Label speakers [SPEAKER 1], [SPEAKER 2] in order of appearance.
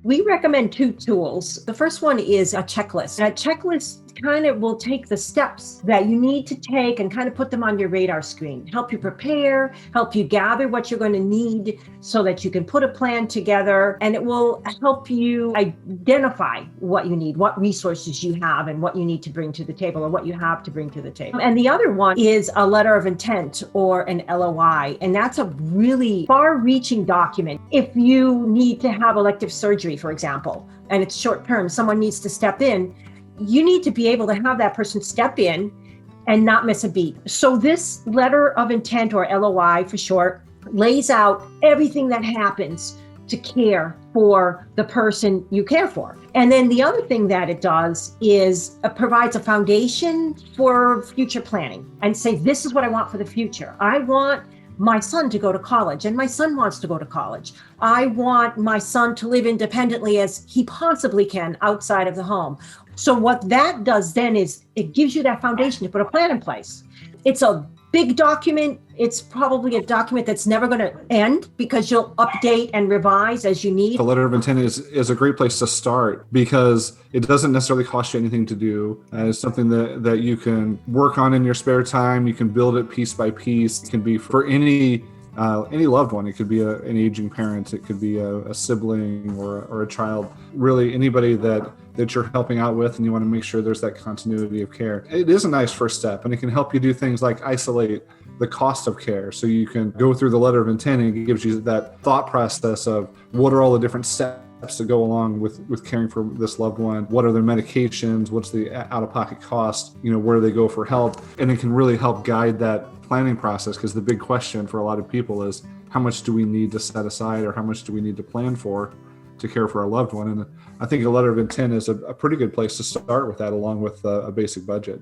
[SPEAKER 1] We recommend two tools. The first one is a checklist. And a checklist kind of will take the steps that you need to take and kind of put them on your radar screen, help you prepare, help you gather what you're going to need so that you can put a plan together, and it will help you identify what you need, what resources you have, and what you need to bring to the table, or what you have to bring to the table. And the other one is a letter of intent, or an LOI, and that's a really far-reaching document. If you need to have elective surgery, for example, and it's short term, someone needs to step in, you need to be able to have that person step in and not miss a beat. So this letter of intent, or LOI for short, lays out everything that happens to care for the person you care for. And then the other thing that it does is provides a foundation for future planning, and say, this is what I want for the future. I want my son to go to college, and my son wants to go to college. I want my son to live independently as he possibly can outside of the home. So what that does then is it gives you that foundation to put a plan in place. It's a big document. It's probably a document that's never going to end, because you'll update and revise as you need.
[SPEAKER 2] The letter of intent is a great place to start, because it doesn't necessarily cost you anything to do. It's something that you can work on in your spare time. You can build it piece by piece. It can be for any loved one. It could be an aging parent. It could be a sibling or a child. Really, anybody that you're helping out with, and you want to make sure there's that continuity of care. It is a nice first step, and it can help you do things like isolate the cost of care. So you can go through the letter of intent, and it gives you that thought process of what are all the different steps to go along with caring for this loved one. What are their medications? What's the out-of-pocket cost? Where do they go for help? And it can really help guide that planning process, because the big question for a lot of people is, how much do we need to set aside, or how much do we need to plan for to care for our loved one? And I think a letter of intent is a pretty good place to start with that, along with a basic budget.